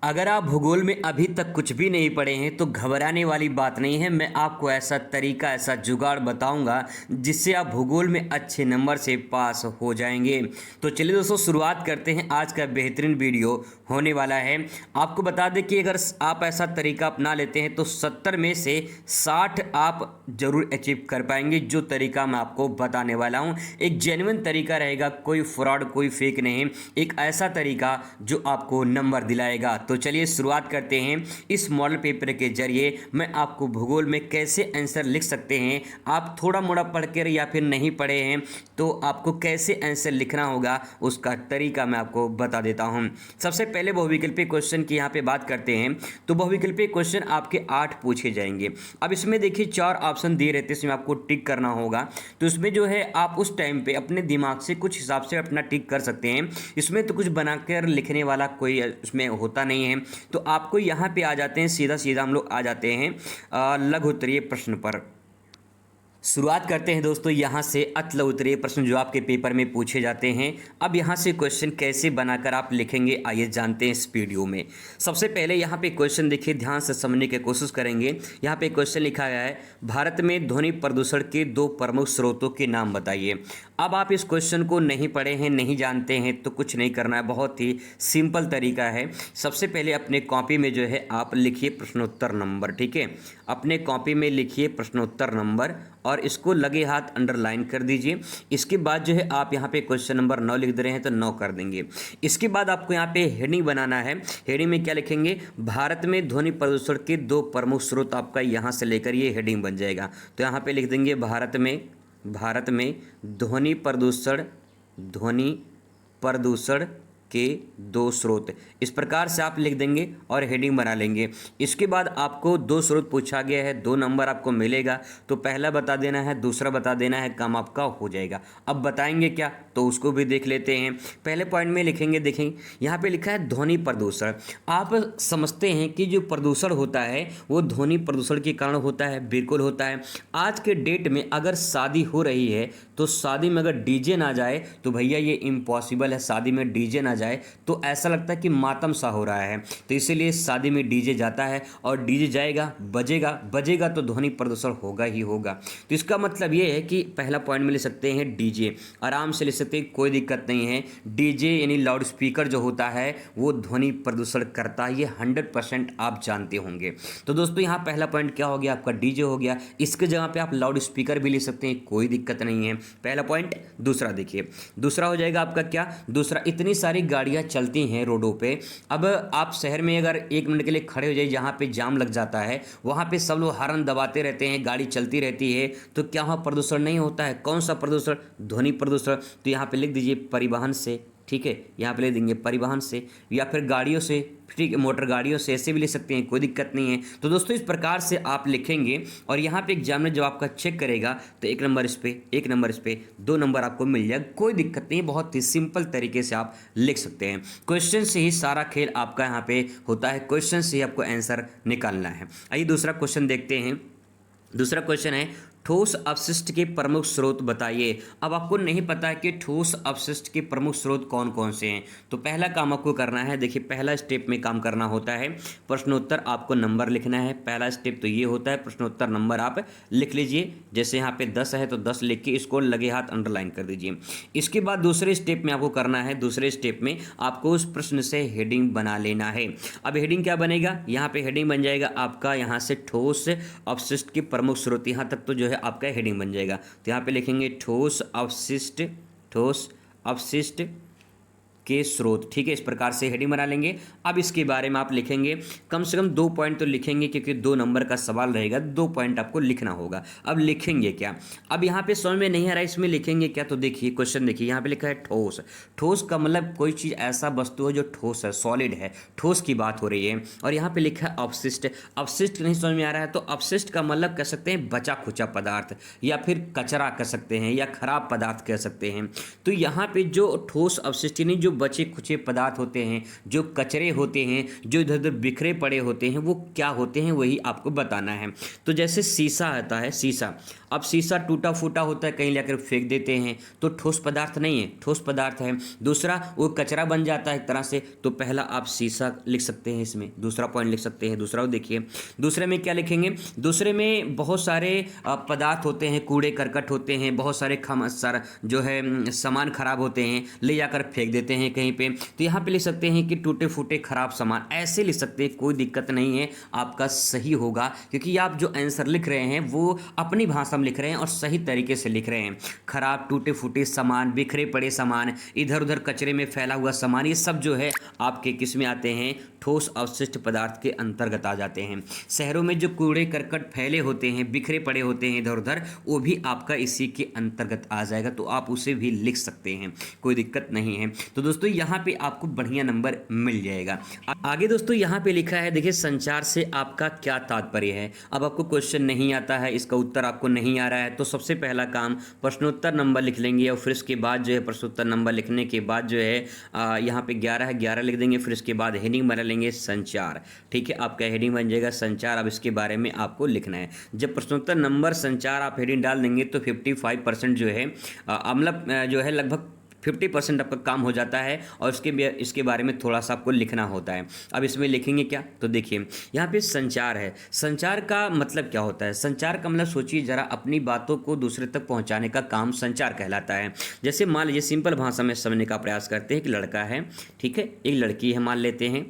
अगर आप भूगोल में अभी तक कुछ भी नहीं पढ़े हैं तो घबराने वाली बात नहीं है। मैं आपको ऐसा तरीका, ऐसा जुगाड़ बताऊंगा जिससे आप भूगोल में अच्छे नंबर से पास हो जाएंगे। तो चलिए दोस्तों, शुरुआत करते हैं। आज का बेहतरीन वीडियो होने वाला है। आपको बता दें कि अगर आप ऐसा तरीका अपना लेते हैं तो 70 में से 60 आप जरूर अचीव कर पाएंगे। जो तरीका मैं आपको बताने वाला हूं एक जेन्युइन तरीका रहेगा, कोई फ्रॉड, कोई फेक नहीं। एक ऐसा तरीका जो आपको नंबर दिलाएगा। तो चलिए शुरुआत करते हैं। इस मॉडल पेपर के जरिए मैं आपको भूगोल में कैसे आंसर लिख सकते हैं, आप थोड़ा मोड़ा पढ़ कर या फिर नहीं पढ़े हैं तो आपको कैसे आंसर लिखना होगा उसका तरीका मैं आपको बता देता हूं। सबसे पहले बहुविकल्पी क्वेश्चन की यहाँ पे बात करते हैं। तो बहुविकल्पी क्वेश्चन आपके 8 पूछे जाएंगे। अब इसमें देखिए 4 ऑप्शन दिए रहते हैं, इसमें आपको टिक करना होगा। तो इसमें जो है आप उस टाइम पे अपने दिमाग से कुछ हिसाब से अपना टिक कर सकते हैं। इसमें तो कुछ बनाकर लिखने वाला कोई इसमें होता नहीं है। तो आपको यहाँ पे आ जाते हैं, सीधा सीधा हम लोग आ जाते हैं लघु उत्तरीय प्रश्न पर। शुरुआत करते हैं दोस्तों यहाँ से। अति लघु उत्तरीय प्रश्न जो आपके पेपर में पूछे जाते हैं। अब यहाँ से क्वेश्चन कैसे बनाकर आप लिखेंगे आइए जानते हैं इस वीडियो में। सबसे पहले यहाँ पे क्वेश्चन देखिए, ध्यान से समझने की कोशिश करेंगे। यहाँ पे क्वेश्चन लिखा गया है, भारत में ध्वनि प्रदूषण के 2 प्रमुख स्रोतों के नाम बताइए। अब आप इस क्वेश्चन को नहीं पढ़े हैं, नहीं जानते हैं तो कुछ नहीं करना है, बहुत ही सिंपल तरीका है। सबसे पहले अपने कॉपी में जो है आप लिखिए प्रश्नोत्तर नंबर, ठीक है। अपने कॉपी में लिखिए प्रश्नोत्तर नंबर और इसको लगे हाथ अंडरलाइन कर दीजिए। इसके बाद जो है आप यहाँ पे क्वेश्चन नंबर 9 लिख दे रहे हैं तो 9 कर देंगे। इसके बाद आपको यहाँ पे हेडिंग बनाना है। हेडिंग में क्या लिखेंगे, भारत में ध्वनि प्रदूषण के 2 प्रमुख स्रोत। आपका यहाँ से लेकर ये हेडिंग बन जाएगा। तो यहाँ पे लिख देंगे भारत में ध्वनि प्रदूषण के 2 स्रोत। इस प्रकार से आप लिख देंगे और हेडिंग बना लेंगे। इसके बाद आपको 2 स्रोत पूछा गया है, 2 नंबर आपको मिलेगा। तो पहला बता देना है, दूसरा बता देना है, काम आपका हो जाएगा। अब बताएंगे क्या तो उसको भी देख लेते हैं। पहले पॉइंट में लिखेंगे, देखें यहाँ पे लिखा है ध्वनि प्रदूषण। आप समझते हैं कि जो प्रदूषण होता है वो ध्वनि प्रदूषण के कारण होता है, बिल्कुल होता है। आज के डेट में अगर शादी हो रही है तो शादी में अगर डीजे ना जाए तो भैया ये इम्पॉसिबल है। शादी में डीजे ना जाए तो ऐसा लगता है कि मातम सा हो रहा है। तो इसीलिए शादी में डीजे जाता है और डीजे जाएगा, बजेगा तो ध्वनि प्रदूषण होगा ही होगा। तो इसका मतलब ये है कि पहला पॉइंट में ले सकते हैं डीजे, आराम से ले सकते हैं, कोई दिक्कत नहीं है। डीजे यानी लाउड स्पीकर जो होता है वो ध्वनि प्रदूषण करता है, ये 100% आप जानते होंगे। तो दोस्तों यहाँ पहला पॉइंट क्या हो गया, आपका डीजे हो गया। इसके जगह पे आप लाउड स्पीकर भी ले सकते हैं, कोई दिक्कत नहीं है। पहला पॉइंट। दूसरा देखिए, दूसरा हो जाएगा आपका क्या, दूसरा इतनी सारी गाड़ियां चलती हैं रोडों पे। अब आप शहर में अगर 1 मिनट के लिए खड़े हो जाइए, जहाँ पे जाम लग जाता है वहाँ पे सब लोग हॉर्न दबाते रहते हैं, गाड़ी चलती रहती है, तो क्या वहाँ प्रदूषण नहीं होता है? कौन सा प्रदूषण? ध्वनि प्रदूषण। तो यहाँ पे लिख दीजिए परिवहन से, ठीक है। यहाँ पे ले देंगे परिवहन से या फिर गाड़ियों से, ठीक है, मोटर गाड़ियों से, ऐसे भी ले सकते हैं, कोई दिक्कत नहीं है। तो दोस्तों इस प्रकार से आप लिखेंगे और यहाँ पे एग्जामिनर जब आपका चेक करेगा तो 1 नंबर इस पे, 1 नंबर इस पे, 2 नंबर आपको मिल जाएगा, कोई दिक्कत नहीं है। बहुत ही सिंपल तरीके से आप लिख सकते हैं। क्वेश्चन से ही सारा खेल आपका यहाँ पे होता है, क्वेश्चन से ही आपको आंसर निकालना है। आइए दूसरा क्वेश्चन देखते हैं। दूसरा क्वेश्चन है, ठोस अपशिष्ट के प्रमुख स्रोत बताइए। अब आपको नहीं पता है कि ठोस अपशिष्ट के प्रमुख स्रोत कौन कौन से हैं, तो पहला काम आपको करना है, देखिए पहला स्टेप में काम करना होता है, प्रश्नोत्तर आपको नंबर लिखना है। पहला स्टेप तो ये होता है, प्रश्नोत्तर नंबर आप लिख लीजिए। जैसे यहाँ पे 10 है तो 10 लिख के इसको लगे हाथ अंडरलाइन कर दीजिए। इसके बाद दूसरे स्टेप में आपको करना है, दूसरे स्टेप में आपको उस प्रश्न से हेडिंग बना लेना है। अब हेडिंग क्या बनेगा, यहाँ पे हेडिंग बन जाएगा आपका यहाँ से ठोस अपशिष्ट के प्रमुख स्रोत। यहाँ तक तो जो है आपका हेडिंग बन जाएगा। तो यहाँ पे लिखेंगे ठोस अपशिष्ट के स्रोत, ठीक है। इस प्रकार से हेडिंग बना लेंगे। अब इसके बारे में आप लिखेंगे, कम से कम 2 पॉइंट तो लिखेंगे क्योंकि 2 नंबर का सवाल रहेगा, 2 पॉइंट आपको लिखना होगा। अब लिखेंगे क्या, अब यहाँ पे समझ में नहीं आ रहा है इसमें लिखेंगे क्या, तो देखिए क्वेश्चन देखिए, यहाँ पे लिखा है ठोस। ठोस का मतलब कोई चीज़ ऐसा वस्तु है जो ठोस है, सॉलिड है, ठोस की बात हो रही है। और यहाँ पे लिखा है अपशिष्ट। अपशिष्ट नहीं समझ में आ रहा है तो अपशिष्ट का मतलब कह सकते हैं बचा खुचा पदार्थ या फिर कचरा कह सकते हैं या खराब पदार्थ कह सकते हैं। तो यहाँ पे जो ठोस अपशिष्ट यानी जो बचे खुचे पदार्थ होते हैं, जो कचरे होते हैं, जो इधर उधर बिखरे पड़े होते हैं, वो क्या होते हैं वही आपको बताना है। तो जैसे शीशा आता है, शीशा, अब शीशा टूटा फूटा होता है, कहीं लेकर फेंक देते हैं तो ठोस पदार्थ नहीं है, ठोस पदार्थ है। दूसरा, वो कचरा बन जाता है एक तरह से, तो पहला आप शीशा लिख सकते हैं, इसमें दूसरा पॉइंट लिख सकते हैं। दूसरा देखिए, दूसरे में क्या लिखेंगे, दूसरे में बहुत सारे पदार्थ होते हैं, कूड़े करकट होते हैं, बहुत सारे सारा जो है सामान खराब होते हैं, ले जाकर फेंक देते हैं कहीं पे, तो यहाँ पे लिख सकते हैं कि टूटे फूटे खराब सामान, ऐसे लिख सकते हैं, कोई दिक्कत नहीं है, आपका सही होगा, क्योंकि आप जो आंसर लिख रहे हैं वो अपनी भाषा में लिख रहे हैं और सही तरीके से लिख रहे हैं। खराब टूटे फूटे सामान, बिखरे पड़े सामान, इधर उधर कचरे में फैला हुआ सामान, ये सब जो है आपके किस में आते हैं, ठोस अवशिष्ट पदार्थ के अंतर्गत आ जाते हैं। शहरों में जो कूड़े करकट फैले होते हैं, बिखरे पड़े होते हैं इधर उधर, वो भी आपका इसी के अंतर्गत आ जाएगा, तो आप उसे भी लिख सकते हैं, कोई दिक्कत नहीं है। तो दोस्तों यहाँ पे आपको बढ़िया नंबर मिल जाएगा। आगे दोस्तों यहाँ पे लिखा है, देखिए संचार से आपका क्या तात्पर्य है। अब आपको क्वेश्चन नहीं आता है, इसका उत्तर आपको नहीं आ रहा है, तो सबसे पहला काम प्रश्नोत्तर नंबर लिख लेंगे, और फिर इसके बाद जो है प्रश्नोत्तर नंबर लिखने के बाद जो है यहाँ पे 11 है, 11 लिख देंगे, फिर इसके बाद हेडिंग बना लेंगे संचार। ठीक है, आपका हेडिंग बन जाएगा संचार। अब इसके बारे में आपको लिखना है। जब प्रश्नोत्तर नंबर संचार आप हेडिंग डाल देंगे तो 55% जो है मतलब जो है लगभग 50% आपका काम हो जाता है, और इसके बारे में थोड़ा सा आपको लिखना होता है। अब इसमें लिखेंगे क्या, तो देखिए यहाँ पे संचार है। संचार का मतलब क्या होता है, संचार का मतलब सोचिए जरा, अपनी बातों को दूसरे तक पहुँचाने का काम संचार कहलाता है। जैसे मान लीजिए सिंपल भाषा में समझने का प्रयास करते हैं कि लड़का है, ठीक है, एक लड़की है मान लेते हैं।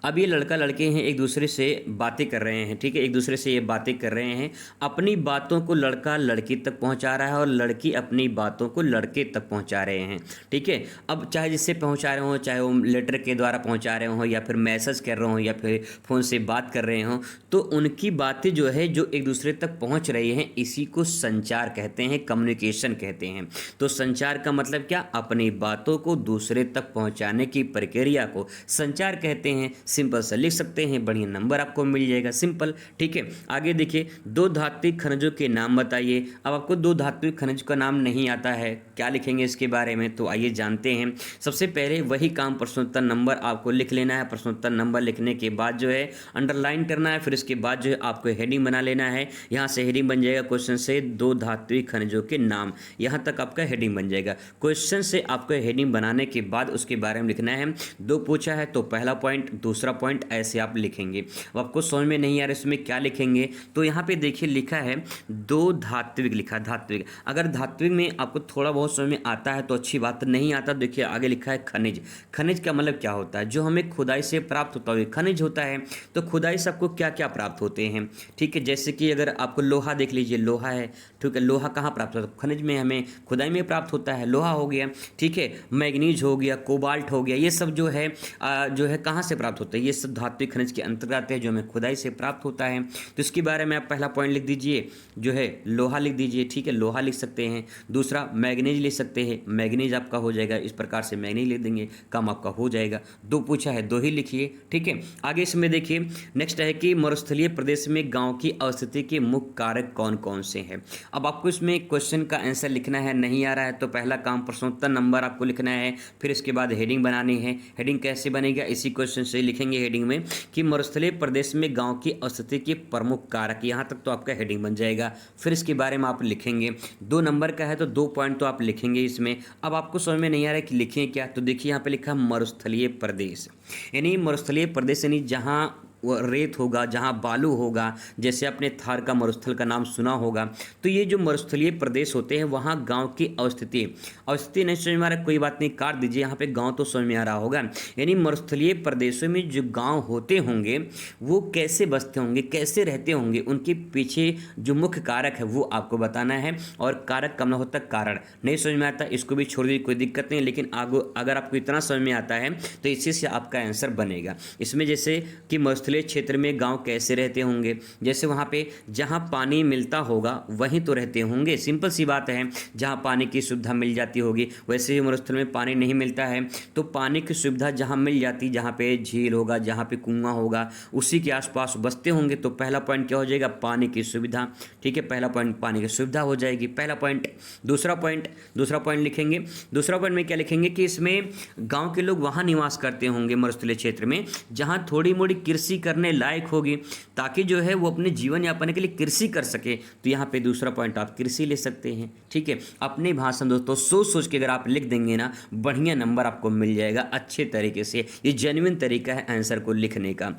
अब ये लड़का लड़के हैं, एक दूसरे से बातें कर रहे हैं, ठीक है, एक दूसरे से ये बातें कर रहे हैं, अपनी बातों को लड़का लड़की तक पहुंचा रहा है और लड़की अपनी बातों को लड़के तक पहुंचा रहे हैं। ठीक है, अब चाहे जिससे पहुंचा रहे हो, चाहे वो लेटर के द्वारा पहुंचा रहे हो, या फिर मैसेज कर रहे हो, या फिर फ़ोन से बात कर रहे हो, तो उनकी बातें जो है जो एक दूसरे तक पहुँच रही हैं, इसी को संचार कहते हैं, कम्युनिकेशन कहते हैं। तो संचार का मतलब क्या, अपनी बातों को दूसरे तक पहुँचाने की प्रक्रिया को संचार कहते हैं। सिंपल सा लिख सकते हैं, बढ़िया नंबर आपको मिल जाएगा, सिंपल। ठीक है, आगे देखिए, दो धात्विक खनिजों के नाम बताइए। अब आपको दो धात्विक खनिज का नाम नहीं आता है, क्या लिखेंगे इसके बारे में, तो आइए जानते हैं। सबसे पहले वही काम, प्रश्नोत्तर नंबर आपको लिख लेना है। प्रश्नोत्तर नंबर लिखने के बाद जो है अंडरलाइन करना है, फिर इसके बाद जो है आपको हेडिंग बना लेना है। यहाँ से हेडिंग बन जाएगा क्वेश्चन से दो धात्विक खनिजों के नाम, यहाँ तक आपका हेडिंग बन जाएगा। क्वेश्चन से आपको हेडिंग बनाने के बाद उसके बारे में लिखना है। दो पूछा है तो पहला पॉइंट, दूसरा पॉइंट, ऐसे आप लिखेंगे। अब आपको समझ में नहीं आ रहा इसमें क्या लिखेंगे, तो यहाँ पे देखिए लिखा है दो धात्विक, लिखा धात्विक। अगर धात्विक में आपको थोड़ा बहुत समझ में आता है तो अच्छी बात, नहीं आता देखिए आगे लिखा है खनिज। खनिज का मतलब क्या होता है, जो हमें खुदाई से प्राप्त होता है खनिज होता है। तो खुदाई से आपको क्या क्या प्राप्त होते हैं, ठीक है, जैसे कि अगर आपको लोहा देख लीजिए, लोहा है, ठीक है, लोहा कहाँ प्राप्त होता है, खनिज में, हमें खुदाई में प्राप्त होता है, लोहा हो गया। ठीक है, मैग्नीज हो गया, कोबाल्ट हो गया, ये सब जो है कहाँ से प्राप्त होता है, ये सब धात्विक खनिज के अंतर्गत आते हैं, जो हमें खुदाई से प्राप्त होता है। तो इसके बारे में आप पहला पॉइंट लिख दीजिए, जो है लोहा लिख दीजिए। ठीक है, लोहा लिख सकते हैं। दूसरा मैग्नीज लिख सकते हैं, मैग्नीज आपका हो जाएगा, इस प्रकार से मैग्नीज लिख देंगे, काम आपका हो जाएगा। दो पूछा है, दो ही लिखिए। ठीक है, आगे इसमें देखिए नेक्स्ट है कि मरुस्थलीय प्रदेश में गाँव की अवस्थिति के मुख्य कारक कौन कौन से हैं। अब आपको इसमें क्वेश्चन का आंसर लिखना है, नहीं आ रहा है तो पहला काम प्रश्नोत्तर नंबर आपको लिखना है, फिर इसके बाद हेडिंग बनानी है। हेडिंग कैसे बनेगा, इसी क्वेश्चन से लिखेंगे हेडिंग में कि मरुस्थलीय प्रदेश में गांव की अवस्थिति के प्रमुख कारक, यहाँ तक तो आपका हेडिंग बन जाएगा। फिर इसके बारे में आप लिखेंगे, 2 नंबर का है तो 2 पॉइंट तो आप लिखेंगे इसमें। अब आपको समझ में नहीं आ रहा है कि लिखें क्या, तो देखिए यहाँ पे लिखा मरुस्थलीय प्रदेश, यानी मरुस्थलीय प्रदेश यानी जहाँ वो रेत होगा, जहाँ बालू होगा, जैसे आपने थार का मरुस्थल का नाम सुना होगा। तो ये जो मरुस्थलीय प्रदेश होते हैं वहाँ गांव की अवस्थिति नहीं समझ में आ रहा, कोई बात नहीं, काट दीजिए, यहाँ पे गांव तो समझ में आ रहा होगा। यानी मरुस्थलीय प्रदेशों में जो गांव होते होंगे वो कैसे बसते होंगे, कैसे रहते होंगे, उनके पीछे जो मुख्य कारक है वो आपको बताना है। और कारक कम ना होता कारण, नहीं समझ में आता इसको भी छोड़ दीजिए, कोई दिक्कत नहीं, लेकिन आगे अगर आपको इतना समझ में आता है तो इसी से आपका आंसर बनेगा। इसमें जैसे कि मरुस्थलीय मरुस्थलीय क्षेत्र में गांव कैसे रहते होंगे? जैसे वहाँ पे जहाँ पानी मिलता होगा वहीं तो रहते होंगे, सिंपल सी बात है। जहाँ पानी की सुविधा मिल जाती होगी, वैसे ही मरुस्थल में पानी नहीं मिलता है तो पानी की सुविधा जहाँ मिल जाती, जहाँ पे झील होगा, जहाँ पे कुआं होगा, उसी के आसपास बसते होंगे। तो पहला पॉइंट क्या हो जाएगा? पानी की सुविधा। ठीक है, पहला पॉइंट पानी की सुविधा हो जाएगी, पहला पॉइंट। दूसरा पॉइंट लिखेंगे। दूसरा पॉइंट में क्या लिखेंगे कि इसमें गांव के लोग वहां निवास करते होंगे मरुस्थलीय क्षेत्र में जहां थोड़ी मोड़ी कृषि करने लायक होगी, ताकि जो है वो अपने जीवन यापन के लिए कृषि कर सके। तो यहाँ पे दूसरा पॉइंट आप कृषि ले सकते हैं। ठीक है, अपनी भाषा में दोस्तों सोच सोच के अगर आप लिख देंगे ना, बढ़िया नंबर आपको मिल जाएगा अच्छे तरीके से। ये जेन्युइन तरीका है आंसर को लिखने का।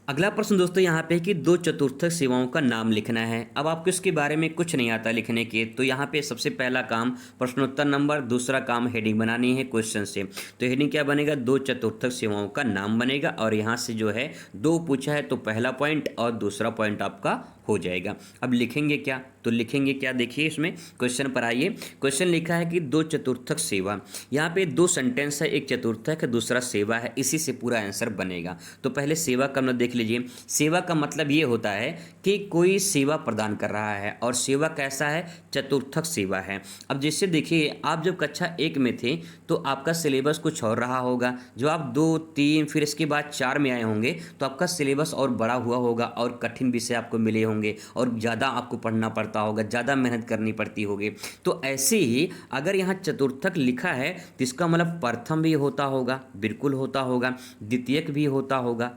अगला प्रश्न दोस्तों यहाँ पे है कि दो चतुर्थक सेवाओं का नाम लिखना है। अब आपको इसके बारे में कुछ नहीं आता लिखने के, तो यहाँ पे सबसे पहला काम प्रश्नोत्तर नंबर, दूसरा काम हेडिंग बनानी है क्वेश्चन से। तो हेडिंग क्या बनेगा? दो चतुर्थक सेवाओं का नाम बनेगा, और यहाँ से जो है दो पूछा है तो पहला पॉइंट और दूसरा पॉइंट आपका हो जाएगा। अब लिखेंगे क्या? तो लिखेंगे क्या, देखिए इसमें क्वेश्चन पर आइए। क्वेश्चन लिखा है कि दो चतुर्थक सेवा, यहाँ पे दो सेंटेंस है, एक चतुर्थक है दूसरा सेवा है, इसी से पूरा आंसर बनेगा। तो पहले सेवा का मतलब देख लीजिए। सेवा का मतलब ये होता है कि कोई सेवा प्रदान कर रहा है, और सेवा कैसा है? चतुर्थक सेवा है। अब जैसे देखिए, आप जब कक्षा 1 में थे तो आपका सिलेबस कुछ और रहा होगा, जो आप 2, 3 फिर इसके बाद 4 में आए होंगे तो आपका सिलेबस और बड़ा हुआ होगा, और कठिन विषय आपको मिले होंगे, और ज़्यादा आपको पढ़ना पड़ता होगा, ज़्यादा मेहनत करनी पड़ती होगी। तो ऐसे ही अगर यहाँ चतुर्थक लिखा है तो इसका मतलब प्रथम भी होता होगा, बिल्कुल होता होगा, द्वितीयक भी होता होगा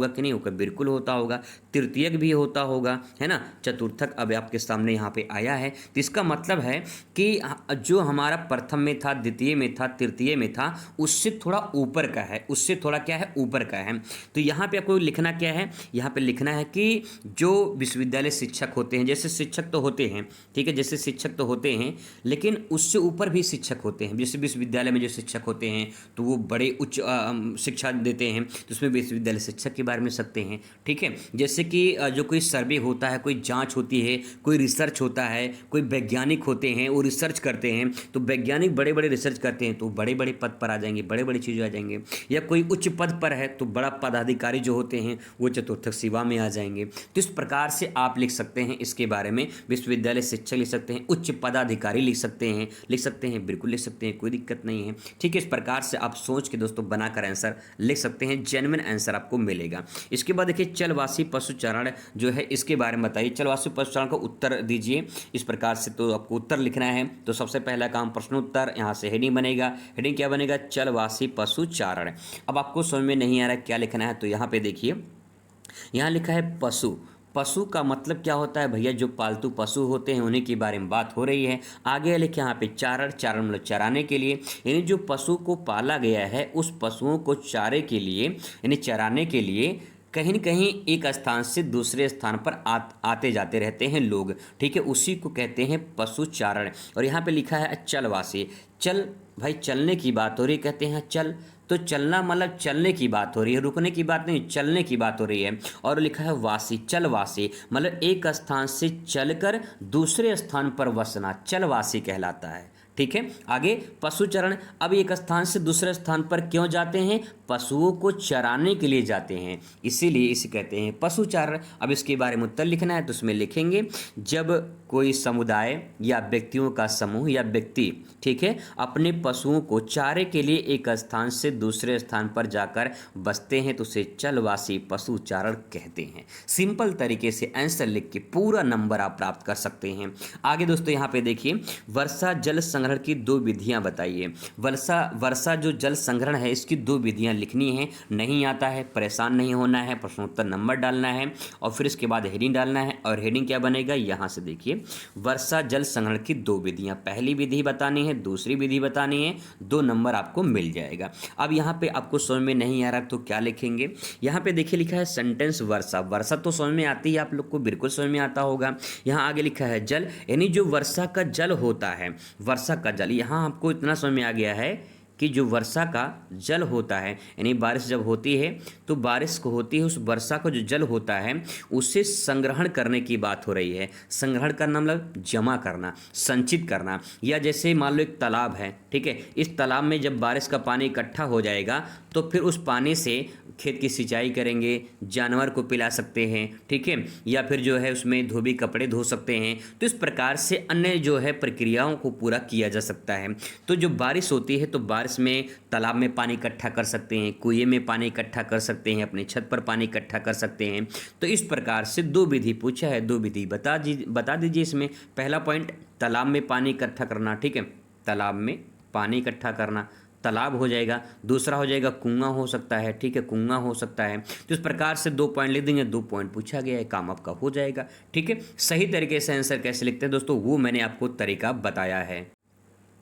कि नहीं होगा? बिल्कुल होता होगा, तृतीयक भी होता होगा, है ना। चतुर्थक अब आपके सामने यहाँ पे आया है, तो इसका मतलब है कि जो हमारा प्रथम में था, द्वितीय में था, तृतीय में था, उससे थोड़ा ऊपर का है, उससे थोड़ा क्या है? ऊपर का है। तो यहाँ पे आपको लिखना क्या है? यहाँ पे लिखना है कि जो विश्वविद्यालय शिक्षक होते हैं, जैसे शिक्षक तो होते हैं, ठीक है, जैसे शिक्षक तो होते हैं, लेकिन उससे ऊपर भी शिक्षक होते हैं। जैसे विश्वविद्यालय में जो शिक्षक होते हैं तो वो बड़े उच्च शिक्षा देते हैं, तो उसमें विश्वविद्यालय शिक्षक के बारे में सकते हैं। ठीक है, जैसे कि जो कोई सर्वे होता है, कोई जांच होती है, कोई रिसर्च होता है, कोई वैज्ञानिक होते हैं वो रिसर्च करते हैं, तो वैज्ञानिक बड़े बड़े रिसर्च करते हैं तो बड़े बड़े पद पर आ जाएंगे, बड़े बड़ी चीज़ें आ जाएंगे। या कोई उच्च पद पर है तो बड़ा पदाधिकारी जो होते हैं वो चतुर्थक सेवा में आ जाएंगे। तो इस प्रकार से आप लिख सकते हैं इसके बारे में। विश्वविद्यालय शिक्षक लिख सकते हैं, उच्च पदाधिकारी लिख सकते हैं, बिल्कुल लिख सकते हैं, कोई दिक्कत नहीं है। ठीक है, इस प्रकार से आप सोच के दोस्तों बनाकर आंसर लिख सकते हैं, जेन्युइन आंसर आपको मिलेगा। इसके बाद देखिए चलवासी पशुचारण जो है, इसके बारे में बताइए। चलवासी पशुचारण का उत्तर दीजिए इस प्रकार से। तो आपको उत्तर लिखना है, तो सबसे पहला काम प्रश्नोत्तर, यहाँ से हेडिंग बनेगा। हेडिंग क्या बनेगा? चलवासी पशुचारण। अब आपको समझ में नहीं आ रहा क्या लिखना है, तो यहाँ पे देखिए, यहाँ लिखा है पशु। पशु का मतलब क्या होता है भैया? जो पालतू पशु होते हैं उन्हीं के बारे में बात हो रही है। आगे लिखे यहाँ पे चारण। चारण मतलब चराने के लिए, यानी जो पशु को पाला गया है उस पशुओं को चारे के लिए यानी चराने के लिए कहीं न कहीं एक स्थान से दूसरे स्थान पर आते जाते रहते हैं लोग। ठीक है, उसी को कहते हैं पशुचारण। और यहाँ पे लिखा है चलवासी। चल भाई, चलने की बात हो रही, कहते हैं चल, तो चलना मतलब चलने की बात हो रही है, रुकने की बात नहीं, चलने की बात हो रही है। और लिखा है वासी, चलवासी मतलब एक स्थान से चलकर दूसरे स्थान पर बसना, चलवासी कहलाता है। ठीक है, आगे पशुचरण। अब एक स्थान से दूसरे स्थान पर क्यों जाते हैं? पशुओं को चराने के लिए जाते हैं, इसीलिए इसे कहते हैं पशुचारण। अब इसके बारे में उत्तर लिखना है, तो उसमें लिखेंगे जब कोई समुदाय या व्यक्तियों का समूह या व्यक्ति, ठीक है, अपने पशुओं को चारे के लिए एक स्थान से दूसरे स्थान पर जाकर बसते हैं तो उसे चलवासी पशुचारण कहते हैं। सिंपल तरीके से आंसर लिख के पूरा नंबर आप प्राप्त कर सकते हैं। आगे दोस्तों यहाँ पे देखिए, वर्षा जल संग्रहण की दो विधियां बताइए। वर्षा जो जल संग्रहण है इसकी दो विधियां लिखनी है। नहीं आता है परेशान नहीं होना है, प्रश्नोत्तर नंबर डालना है और फिर इसके बाद हेडिंग डालना है। और हेडिंग क्या बनेगा? यहाँ से देखिए, वर्षा जल संग्रहण की दो विधियां, पहली विधि बतानी है, दूसरी विधि बतानी है, 2 नंबर आपको मिल जाएगा। अब यहाँ पे आपको समझ में नहीं आ रहा तो क्या लिखेंगे? यहाँ पे देखिए लिखा है सेंटेंस वर्षा। वर्षा तो समझ में आती है, आप लोग को बिल्कुल समझ में आता होगा। यहाँ आगे लिखा है जल, यानी जो वर्षा का जल होता है, वर्षा का जल। यहाँ आपको इतना समझ में आ गया है कि जो वर्षा का जल होता है, यानी बारिश जब होती है तो बारिश को होती है उस वर्षा का जो जल होता है उसे संग्रहण करने की बात हो रही है। संग्रहण करना मतलब जमा करना, संचित करना। या जैसे मान लो एक तालाब है, ठीक है, इस तालाब में जब बारिश का पानी इकट्ठा हो जाएगा तो फिर उस पानी से खेत की सिंचाई करेंगे, जानवर को पिला सकते हैं, ठीक है, या फिर जो है उसमें धोबी कपड़े धो सकते हैं। तो इस प्रकार से अन्य जो है प्रक्रियाओं को पूरा किया जा सकता है। तो जो बारिश होती है तो बारिश में तालाब में पानी इकट्ठा कर सकते हैं, कुएं में पानी इकट्ठा कर सकते हैं, अपने छत पर पानी इकट्ठा कर सकते हैं। तो इस प्रकार से दो विधि पूछा है, दो विधि बता दीजिए इसमें। पहला पॉइंट तालाब में पानी इकट्ठा करना, ठीक है, तालाब में पानी इकट्ठा करना, तालाब हो जाएगा। दूसरा हो जाएगा कुआं हो सकता है, ठीक है, कुआं हो सकता है। तो इस प्रकार से 2 पॉइंट लिख देंगे, 2 पॉइंट पूछा गया है, काम आपका हो जाएगा, ठीक है। सही तरीके से आंसर कैसे लिखते हैं दोस्तों, वो मैंने आपको तरीका बताया है।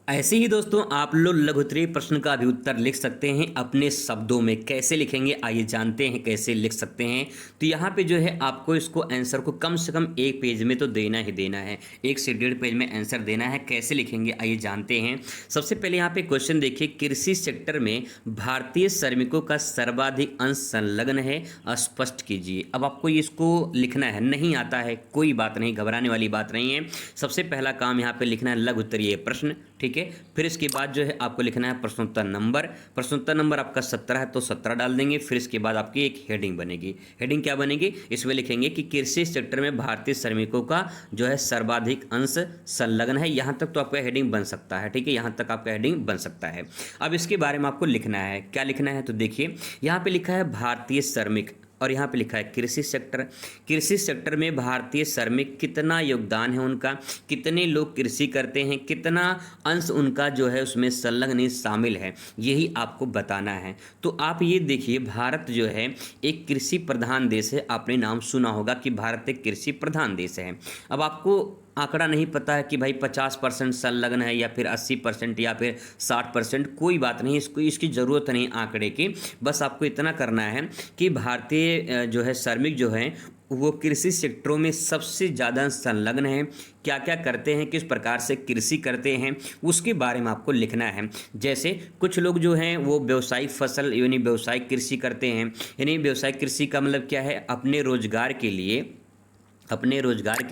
ऐसे ही दोस्तों आप लोग लघुत्तरीय प्रश्न का भी उत्तर लिख सकते हैं अपने शब्दों में। कैसे लिखेंगे आइए जानते हैं कैसे लिख सकते हैं। तो यहाँ पे जो है आपको इसको आंसर को कम से कम 1 पेज में तो देना ही देना है, 1 से 1.5 पेज में आंसर देना है। कैसे लिखेंगे आइए जानते हैं। सबसे पहले यहाँ पे क्वेश्चन देखिए, कृषि सेक्टर में भारतीय श्रमिकों का सर्वाधिक अंश संलग्न है, स्पष्ट कीजिए। अब आपको इसको लिखना है, नहीं आता है कोई बात नहीं, घबराने वाली बात नहीं है। सबसे पहला काम यहाँ पे लिखना है लघुत्तरीय प्रश्न, ठीक है। फिर इसके बाद जो है आपको लिखना है प्रश्नोत्तर नंबर। प्रश्नोत्तर नंबर आपका 17 है तो 17 डाल देंगे। फिर इसके बाद आपकी एक हेडिंग बनेगी। हेडिंग क्या बनेगी, इसमें लिखेंगे कि कृषि सेक्टर में भारतीय श्रमिकों का जो है सर्वाधिक अंश संलग्न है। यहाँ तक तो आपका हेडिंग बन सकता है, ठीक है, यहाँ तक आपका हेडिंग बन सकता है। अब इसके बारे में आपको लिखना है, क्या लिखना है तो देखिए यहाँ पे लिखा है भारतीय श्रमिक और यहाँ पे लिखा है कृषि सेक्टर। कृषि सेक्टर में भारतीय श्रमिक कितना योगदान है उनका, कितने लोग कृषि करते हैं, कितना अंश उनका जो है उसमें संलग्न शामिल है, यही आपको बताना है। तो आप ये देखिए भारत जो है एक कृषि प्रधान देश है। आपने नाम सुना होगा कि भारत एक कृषि प्रधान देश है। अब आपको आंकड़ा नहीं पता है कि भाई 50% संलग्न है या फिर 80% या फिर 60%, कोई बात नहीं, इसको इसकी ज़रूरत नहीं आंकड़े की। बस आपको इतना करना है कि भारतीय जो है श्रमिक जो हैं वो कृषि सेक्टरों में सबसे ज़्यादा संलग्न हैं, क्या क्या करते हैं, किस प्रकार से कृषि करते हैं, उसके बारे में आपको लिखना है। जैसे कुछ लोग जो हैं वो व्यावसायिक फसल यानी व्यावसायिक कृषि करते हैं। यानी व्यावसायिक कृषि का मतलब क्या है, अपने रोजगार के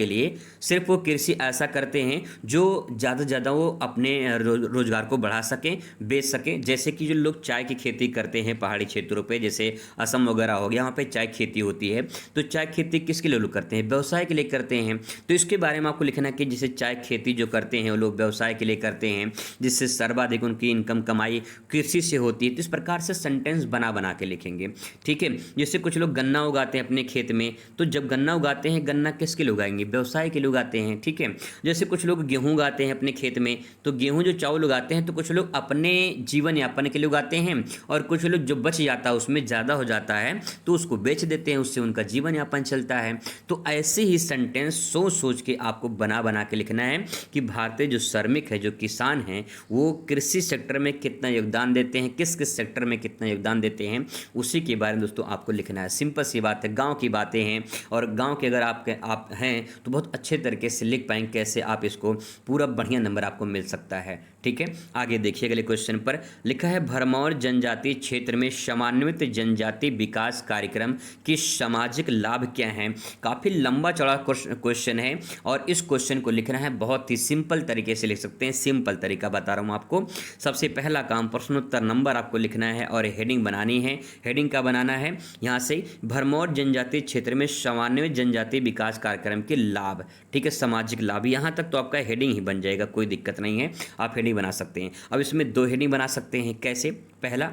लिए सिर्फ वो कृषि ऐसा करते हैं जो ज़्यादा से ज़्यादा वो अपने रोजगार को बढ़ा सकें, बेच सकें। जैसे कि जो लोग चाय की खेती करते हैं पहाड़ी क्षेत्रों पे, जैसे असम वगैरह हो गया, वहाँ पे चाय खेती होती है। तो चाय खेती किसके लिए लोग करते हैं, व्यवसाय के लिए करते हैं। तो इसके बारे में आपको लिखना है कि जैसे चाय खेती जो करते हैं वो लोग व्यवसाय के लिए करते हैं, जिससे सर्वाधिक उनकी इनकम कमाई कृषि से होती है। तो इस प्रकार से सेंटेंस बना बना के लिखेंगे, ठीक है। जैसे कुछ लोग गन्ना उगाते हैं अपने खेत में, तो जब गन्ना उगाते हैं, गन्ना किसके लिए उगाएंगे, व्यवसाय के लिए उगाते हैं, ठीक है। जैसे कुछ लोग गेहूं उगाते हैं अपने खेत में, तो गेहूं जो चावल उगाते हैं तो कुछ लोग अपने जीवन यापन के लिए उगाते हैं, और कुछ लोग जो बच जाता है उसमें ज़्यादा हो जाता है तो उसको बेच देते हैं, उससे उनका जीवन यापन चलता है। तो ऐसे ही सेंटेंस सोच सोच के आपको बना बना के लिखना है कि भारतीय जो श्रमिक है, जो किसान हैं, वो कृषि सेक्टर में कितना योगदान देते हैं, किस किस सेक्टर में कितना योगदान देते हैं, उसी के बारे में दोस्तों आपको लिखना है। सिंपल सी बात है, गाँव की बातें हैं, और गाँव के अगर आप हैं तो बहुत अच्छे तरीके से लिख पाएंगे। कैसे आप इसको पूरा बढ़िया नंबर आपको मिल सकता है, ठीक है। आगे देखिए अगले क्वेश्चन पर लिखा है भरमौर जनजातीय क्षेत्र में समन्वित जनजाति विकास कार्यक्रम की सामाजिक लाभ क्या हैं। काफ़ी लंबा चौड़ा क्वेश्चन है और इस क्वेश्चन को लिखना है बहुत ही सिंपल तरीके से लिख सकते हैं। सिंपल तरीका बता रहा हूँ आपको। सबसे पहला काम प्रश्नोत्तर नंबर आपको लिखना है और हेडिंग बनानी है। हेडिंग का बनाना है यहाँ से भरमौर जनजातीय क्षेत्र में समन्वित जनजातीय विकास कार्यक्रम के लाभ, ठीक है, सामाजिक लाभ। यहाँ तक तो आपका हेडिंग ही बन जाएगा, कोई दिक्कत नहीं है, आप हेडिंग बना सकते हैं। अब इसमें 2 हेडिंग बना सकते हैं। कैसे, पहला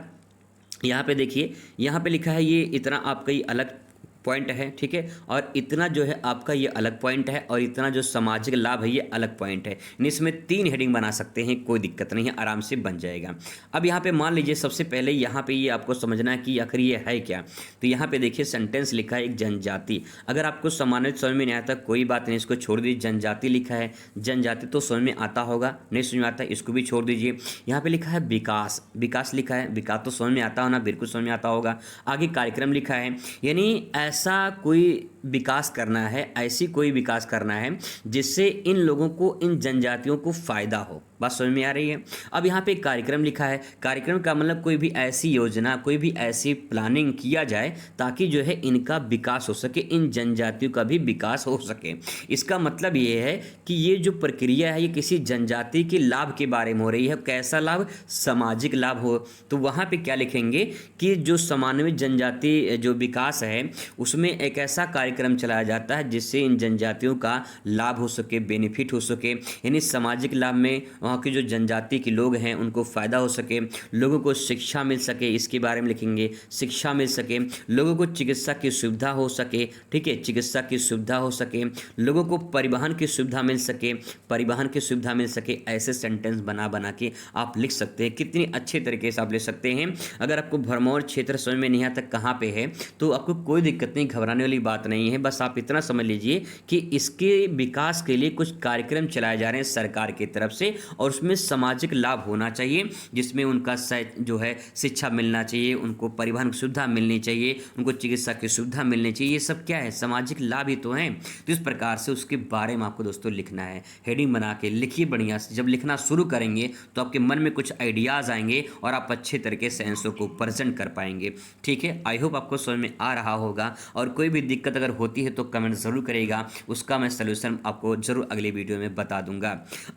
यहाँ पे देखिए, यहाँ पे लिखा है ये इतना आपका ही अलग पॉइंट है, ठीक है, और इतना जो है आपका ये अलग पॉइंट है, और इतना जो सामाजिक लाभ है ये अलग पॉइंट है। इसमें 3 हेडिंग बना सकते हैं, कोई दिक्कत नहीं है, आराम से बन जाएगा। अब यहाँ पे मान लीजिए सबसे पहले यहाँ पे ये आपको समझना है कि आखिर ये है क्या। तो यहाँ पे देखिए सेंटेंस लिखा है एक जनजाति। अगर आपको सामान्य समझ में नहीं आता कोई बात नहीं, इसको छोड़ दीजिए। जनजाति लिखा है, जनजाति तो समझ में आता होगा, नहीं समझ में आता इसको भी छोड़ दीजिए। यहाँ पे लिखा है विकास, विकास लिखा है, विकास तो समझ में आता होना, बिल्कुल समझ में आता होगा। आगे कार्यक्रम लिखा है, यानी ऐसा कोई विकास करना है, ऐसी कोई विकास करना है जिससे इन लोगों को, इन जनजातियों को फ़ायदा हो, बात समझ में आ रही है। अब यहाँ पे एक कार्यक्रम लिखा है, कार्यक्रम का मतलब कोई भी ऐसी योजना, कोई भी ऐसी प्लानिंग किया जाए ताकि जो है इनका विकास हो सके, इन जनजातियों का भी विकास हो सके। इसका मतलब ये है कि ये जो प्रक्रिया है ये किसी जनजाति के लाभ के बारे में हो रही है। कैसा लाभ? सामाजिक लाभ हो। तो वहाँ पे क्या लिखेंगे कि जो समन्वित जनजाति जो विकास है उसमें एक ऐसा कार्यक्रम चलाया जाता है जिससे इन जनजातियों का लाभ हो सके, बेनिफिट हो सके, यानी सामाजिक लाभ में वहाँ के जो जनजाति के लोग हैं उनको फ़ायदा हो सके, लोगों को शिक्षा मिल सके, इसके बारे में लिखेंगे, शिक्षा मिल सके, लोगों को चिकित्सा की सुविधा हो सके, ठीक है, चिकित्सा की सुविधा हो सके, लोगों को परिवहन की सुविधा मिल सके, परिवहन की सुविधा मिल सके। ऐसे सेंटेंस बना बना के आप लिख सकते हैं। कितनी अच्छे तरीके से आप लिख सकते हैं। अगर आपको भरमौर क्षेत्र समझ में नहीं आता कहाँ पे है तो आपको कोई दिक्कत नहीं, घबराने वाली बात नहीं है। बस आप इतना समझ लीजिए कि इसके विकास के लिए कुछ कार्यक्रम चलाए जा रहे हैं सरकार की तरफ से और उसमें सामाजिक लाभ होना चाहिए, जिसमें उनका जो है शिक्षा मिलना चाहिए, उनको परिवहन की सुविधा मिलनी चाहिए, उनको चिकित्सा की सुविधा मिलनी चाहिए। ये सब क्या है? सामाजिक लाभ ही तो हैं। तो इस प्रकार से उसके बारे में आपको दोस्तों लिखना है। हेडिंग बना के लिखिए बढ़िया से। जब लिखना शुरू करेंगे तो आपके मन में कुछ आइडियाज़ आएंगे और आप अच्छे तरीके से आंसर को प्रेजेंट कर पाएंगे। ठीक है, आई होप आपको समझ में आ रहा होगा। और कोई भी दिक्कत अगर होती है तो कमेंट ज़रूर करेगा, उसका मैं सलूशन आपको जरूर अगले वीडियो में बता दूंगा।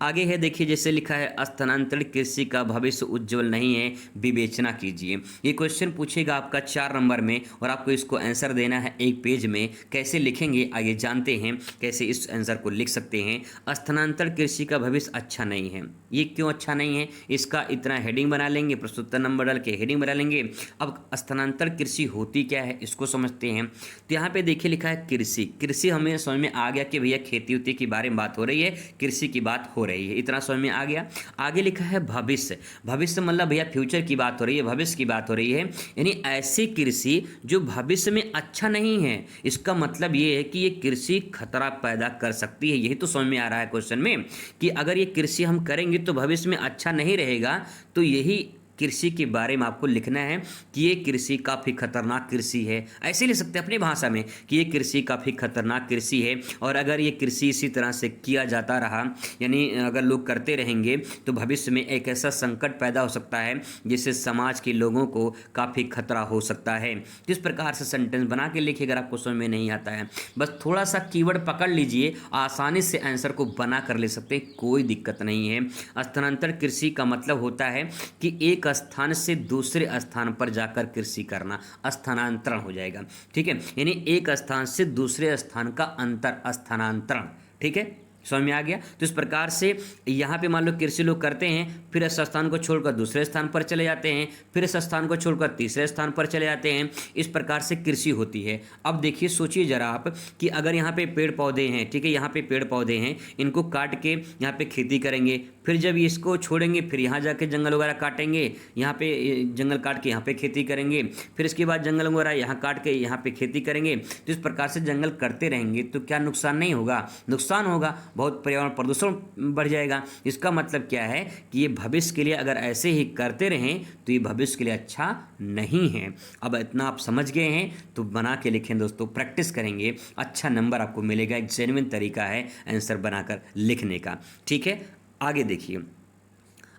आगे है देखिए, जैसे लिखा है स्थानांतरित कृषि का भविष्य उज्जवल नहीं है, विवेचना कीजिए। ये क्वेश्चन पूछेगा आपका 4 नंबर में और आपको इसको आंसर देना है एक पेज में। कैसे लिखेंगे आइए जानते हैं, कैसे इस आंसर को लिख सकते हैं। स्थानांतरित कृषि का भविष्य अच्छा नहीं है। ये क्यों अच्छा नहीं है? इसका इतना हेडिंग बना लेंगे, प्रश्नोत्तर नंबर डाल के हेडिंग बना लेंगे। अब स्थानांतरित कृषि होती क्या है इसको समझते हैं। तो यहाँ पे देखिए लिखा है कृषि। कृषि हमें समझ में आ गया कि भैया खेती उती के बारे में बात हो रही है, कृषि की बात हो रही है, इतना समझ में आ गया। आगे लिखा है भविष्य। भविष्य मतलब भैया फ्यूचर की बात हो रही है, भविष्य की बात हो रही है, यानी ऐसी कृषि जो भविष्य में अच्छा नहीं है। इसका मतलब ये है कि ये कृषि खतरा पैदा कर सकती है। यही तो समझ में आ रहा है क्वेश्चन में कि अगर ये कृषि हम करेंगे तो भविष्य में अच्छा नहीं रहेगा। तो यही कृषि के बारे में आपको लिखना है कि ये कृषि काफ़ी खतरनाक कृषि है। ऐसे लिख सकते हैं अपनी भाषा में कि ये कृषि काफ़ी खतरनाक कृषि है और अगर ये कृषि इसी तरह से किया जाता रहा, यानी अगर लोग करते रहेंगे तो भविष्य में एक ऐसा संकट पैदा हो सकता है जिससे समाज के लोगों को काफ़ी खतरा हो सकता है। इस प्रकार से सेंटेंस बना के लिखिए। अगर आपको समझ में नहीं आता है बस थोड़ा सा कीवर्ड पकड़ लीजिए, आसानी से आंसर को बना कर ले सकते हैं, कोई दिक्कत नहीं है। स्थानांतरित कृषि का मतलब होता है कि एक स्थान से दूसरे स्थान पर जाकर कृषि करना, स्थानांतरण हो जाएगा। ठीक है, यानी एक स्थान से दूसरे स्थान का अंतर, स्थानांतरण। ठीक है, समझ में आ गया। तो इस प्रकार से यहाँ पे मान लो कृषि लोग करते हैं, फिर इस स्थान को छोड़कर दूसरे स्थान पर चले जाते हैं, फिर इस स्थान को छोड़कर तीसरे स्थान पर चले जाते हैं। इस प्रकार से कृषि होती है। अब देखिए, सोचिए जरा आप कि अगर यहाँ पे पेड़ पौधे हैं, ठीक है, यहाँ पे पेड़ पौधे हैं, इनको काट के यहाँ पे खेती करेंगे, फिर जब इसको छोड़ेंगे फिर यहाँ जाके जंगल वगैरह काटेंगे, यहाँ पे जंगल काट के यहाँ पे खेती करेंगे, फिर इसके बाद जंगल वगैरह यहाँ काट के यहाँ पे खेती करेंगे। तो इस प्रकार से जंगल करते रहेंगे तो क्या नुकसान नहीं होगा? नुकसान होगा, बहुत पर्यावरण प्रदूषण बढ़ जाएगा। इसका मतलब क्या है कि ये भविष्य के लिए अगर ऐसे ही करते रहें तो ये भविष्य के लिए अच्छा नहीं है। अब इतना आप समझ गए हैं तो बना के लिखें दोस्तों, प्रैक्टिस करेंगे, अच्छा नंबर आपको मिलेगा। एक जेन्युइन तरीका है आंसर बनाकर लिखने का। ठीक है, आगे देखिए,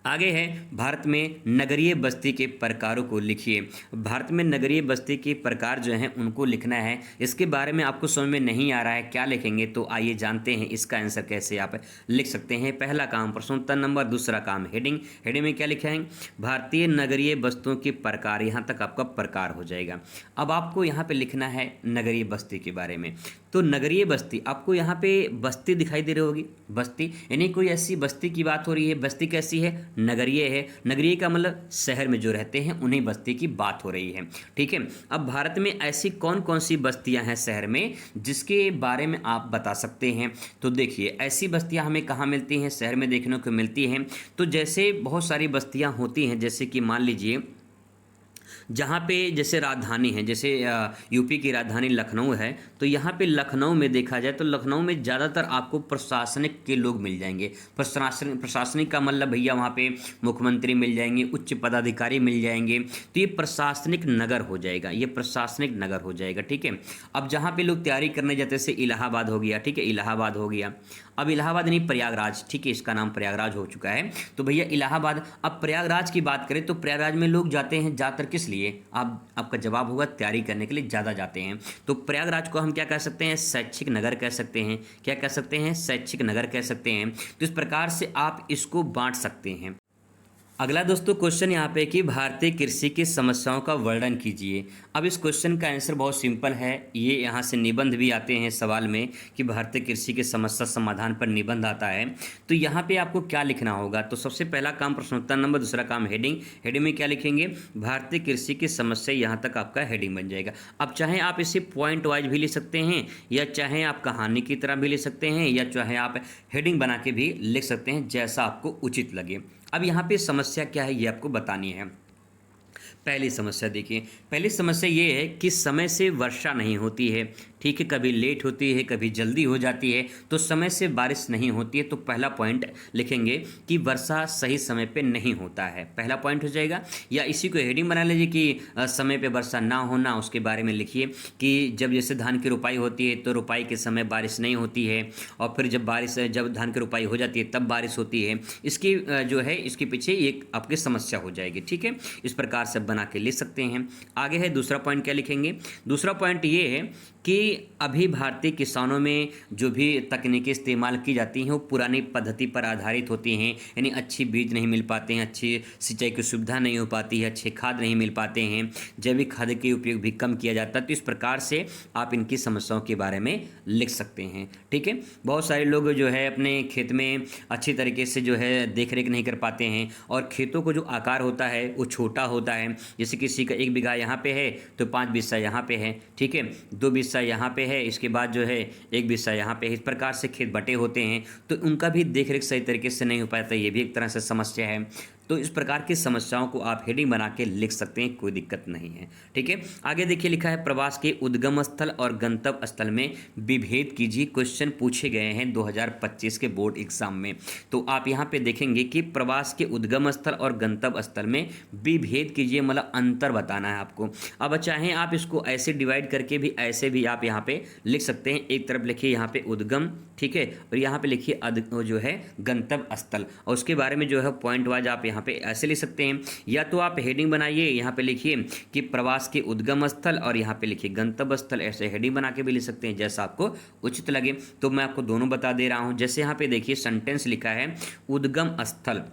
आगे है भारत में नगरीय बस्ती के प्रकारों को लिखिए। भारत में नगरीय बस्ती के प्रकार जो हैं उनको लिखना है। इसके बारे में आपको समझ में नहीं आ रहा है क्या लिखेंगे, तो आइए जानते हैं इसका आंसर कैसे आप लिख सकते हैं। पहला काम प्रश्नोत्तर नंबर, दूसरा काम हेडिंग। हेडिंग में क्या लिखा है? भारतीय नगरीय बस्तियों के प्रकार। यहाँ तक आपका प्रकार हो जाएगा। अब आपको यहाँ पर लिखना है नगरीय बस्ती के बारे में। तो नगरीय बस्ती, आपको यहाँ पे बस्ती दिखाई दे रही होगी, बस्ती यानी कोई ऐसी बस्ती की बात हो रही है। बस्ती कैसी है? नगरीय है। नगरीय का मतलब शहर में जो रहते हैं उन्हें बस्ती की बात हो रही है। ठीक है, अब भारत में ऐसी कौन कौन सी बस्तियां हैं शहर में जिसके बारे में आप बता सकते हैं? तो देखिए, ऐसी बस्तियां हमें कहाँ मिलती हैं? शहर में देखने को मिलती हैं। तो जैसे बहुत सारी बस्तियां होती हैं, जैसे कि मान लीजिए जहाँ पे जैसे राजधानी है, जैसे यूपी की राजधानी लखनऊ है, तो यहाँ पे लखनऊ में देखा जाए तो लखनऊ में ज़्यादातर आपको प्रशासनिक के लोग मिल जाएंगे। प्रशासनिक का मतलब भैया वहाँ पे मुख्यमंत्री मिल जाएंगे, उच्च पदाधिकारी मिल जाएंगे, तो ये प्रशासनिक नगर हो जाएगा, ये प्रशासनिक नगर हो जाएगा। ठीक है, अब जहाँ पे लोग तैयारी करने जाते हैं, जैसे इलाहाबाद हो गया, ठीक है, इलाहाबाद हो गया, अब इलाहाबाद नहीं प्रयागराज, ठीक है, इसका नाम प्रयागराज हो चुका है, तो भैया इलाहाबाद। अब प्रयागराज की बात करें तो प्रयागराज में लोग जाते हैं ज़्यादातर किस लिए, आपका जवाब होगा तैयारी करने के लिए ज़्यादा जाते हैं। तो प्रयागराज को हम क्या कह सकते हैं, शैक्षिक नगर कह सकते हैं। क्या कह सकते हैं, शैक्षिक नगर कह सकते हैं। तो इस प्रकार से आप इसको बांट सकते हैं। अगला दोस्तों क्वेश्चन यहाँ पे कि भारतीय कृषि की समस्याओं का वर्णन कीजिए। अब इस क्वेश्चन का आंसर बहुत सिंपल है, ये यहाँ से निबंध भी आते हैं सवाल में कि भारतीय कृषि की समस्या समाधान पर निबंध आता है। तो यहाँ पे आपको क्या लिखना होगा, तो सबसे पहला काम प्रश्नोत्तर नंबर, दूसरा काम हेडिंग। हेडिंग में क्या लिखेंगे, भारतीय कृषि की समस्या, यहाँ तक आपका हेडिंग बन जाएगा। अब चाहे आप इसे पॉइंट वाइज भी लिख सकते हैं, या चाहे आप कहानी की तरह भी लिख सकते हैं, या चाहे आप हेडिंग बना के भी लिख सकते हैं, जैसा आपको उचित लगे। अब यहाँ पे समस्या क्या है ये आपको बतानी है। पहली समस्या देखिए, पहली समस्या ये है कि समय से वर्षा नहीं होती है। ठीक है, कभी लेट होती है, कभी जल्दी हो जाती है, तो समय से बारिश नहीं होती है। तो पहला पॉइंट लिखेंगे कि वर्षा सही समय पे नहीं होता है, पहला पॉइंट हो जाएगा। या इसी को हेडिंग बना लीजिए कि समय पे वर्षा ना होना, उसके बारे में लिखिए कि जब जैसे धान की रोपाई होती है तो रोपाई के समय बारिश नहीं होती है, और फिर जब धान की रोपाई हो जाती है तब बारिश होती है। इसकी जो है इसके पीछे एक आपकी समस्या हो जाएगी। ठीक है, इस प्रकार से बना के लिख सकते हैं। आगे है दूसरा पॉइंट, क्या लिखेंगे, दूसरा पॉइंट ये है कि अभी भारतीय किसानों में जो भी तकनीकें इस्तेमाल की जाती हैं वो पुरानी पद्धति पर आधारित होती हैं, यानी अच्छी बीज नहीं मिल पाते हैं, अच्छी सिंचाई की सुविधा नहीं हो पाती है, अच्छे खाद नहीं मिल पाते हैं, जैविक खाद के उपयोग भी कम किया जाता है। तो इस प्रकार से आप इनकी समस्याओं के बारे में लिख सकते हैं। ठीक है, बहुत सारे लोग जो है अपने खेत में अच्छी तरीके से जो है देख रेख नहीं कर पाते हैं, और खेतों को जो आकार होता है वो छोटा होता है। जैसे किसी का 1 बीघा यहाँ पे है तो 5 बिस्सा यहाँ पे है, ठीक है, 2 बिस्सा यहाँ पे है, इसके बाद जो है 1 बिस्सा यहाँ पे है। इस प्रकार से खेत बटे होते हैं, तो उनका भी देखरेख सही तरीके से नहीं हो पाता, ये भी एक तरह से समस्या है। तो इस प्रकार की समस्याओं को आप हेडिंग बना के लिख सकते हैं, कोई दिक्कत नहीं है। ठीक है, आगे देखिए लिखा है प्रवास के उद्गम स्थल और गंतव्य स्थल में विभेद कीजिए। क्वेश्चन पूछे गए हैं 2025 के बोर्ड एग्जाम में। तो आप यहाँ पे देखेंगे कि प्रवास के उद्गम स्थल और गंतव्य स्थल में विभेद कीजिए, मतलब अंतर बताना है आपको। अब चाहे आप इसको ऐसे डिवाइड करके भी ऐसे भी आप यहाँ पे लिख सकते हैं। एक तरफ लिखिए यहाँ पे उद्गम, ठीक है, और यहाँ पे लिखिए जो है गंतव्य स्थल, और उसके बारे में जो है पॉइंट वाइज आप यहाँ पे ऐसे लिख सकते हैं। या तो आप हेडिंग बनाइए, यहाँ पे लिखिए कि प्रवास के उद्गम स्थल और यहाँ पे लिखिए गंतव्य स्थल, ऐसे हेडिंग बना के भी लिख सकते हैं, जैसा आपको उचित लगे। तो मैं आपको दोनों बता दे रहा हूँ। जैसे यहाँ पे देखिए सेंटेंस लिखा है उद्गम स्थल,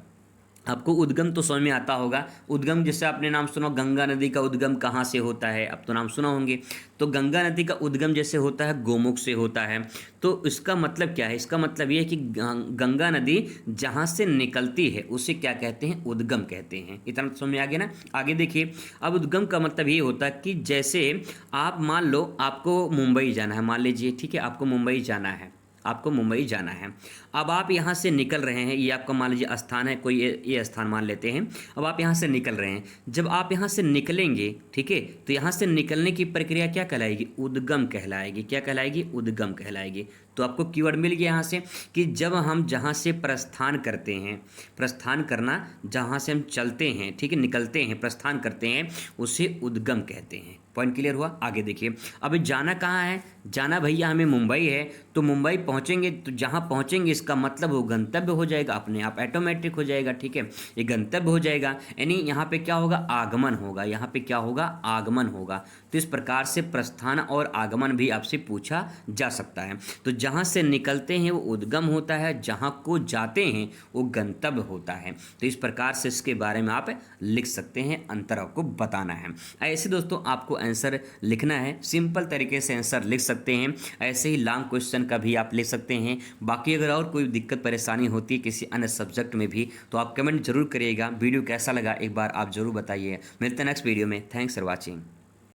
आपको उद्गम तो समझ में आता होगा। उद्गम जैसे आपने नाम सुना, गंगा नदी का उद्गम कहाँ से होता है, अब तो नाम सुना होंगे। तो गंगा नदी का उद्गम जैसे होता है गोमुख से होता है। तो इसका मतलब क्या है, इसका मतलब ये है कि गंगा नदी जहाँ से निकलती है उसे क्या कहते हैं, उद्गम कहते हैं। इतना तो समझ में आ गया ना। आगे देखिए, अब उद्गम का मतलब ये होता है कि जैसे आप मान लो आपको मुंबई जाना है, मान लीजिए, ठीक है, आपको मुंबई जाना है, आपको मुंबई जाना है। अब आप यहाँ से निकल रहे हैं, ये आपका मान लीजिए स्थान है, कोई ये स्थान मान लेते हैं। अब आप यहाँ से निकल रहे हैं, जब आप यहाँ से निकलेंगे, ठीक है, तो यहाँ से निकलने की प्रक्रिया क्या कहलाएगी, उद्गम कहलाएगी। क्या कहलाएगी, उद्गम कहलाएगी। तो आपको कीवर्ड मिल गया यहाँ से कि जब हम जहाँ से प्रस्थान करते हैं, प्रस्थान करना, जहाँ से हम चलते हैं, ठीक है, निकलते हैं, प्रस्थान करते हैं, उसे उद्गम कहते हैं। पॉइंट क्लियर हुआ। आगे देखिए, अब जाना कहाँ है, जाना भैया हमें मुंबई है। तो मुंबई पहुँचेंगे, तो जहाँ पहुँचेंगे इसका मतलब वो गंतव्य हो जाएगा, अपने आप ऑटोमेटिक हो जाएगा। ठीक है, ये गंतव्य हो जाएगा, यानी यहाँ पे क्या होगा, आगमन होगा। यहाँ पे क्या होगा, आगमन होगा। तो इस प्रकार से प्रस्थान और आगमन भी आपसे पूछा जा सकता है। तो जहाँ से निकलते हैं वो उद्गम होता है, जहाँ को जाते हैं वो गंतव्य होता है। तो इस प्रकार से इसके बारे में आप लिख सकते हैं, अंतर आपको बताना है। ऐसे दोस्तों आपको आंसर लिखना है, सिंपल तरीके से आंसर लिख सकते हैं। ऐसे ही लॉन्ग क्वेश्चन का भी आप लिख सकते हैं। बाकी अगर और कोई दिक्कत परेशानी होती है किसी अन्य सब्जेक्ट में भी, तो आप कमेंट जरूर करिएगा। वीडियो कैसा लगा एक बार आप जरूर बताइए। मिलते हैं नेक्स्ट वीडियो में। Thanks for watching.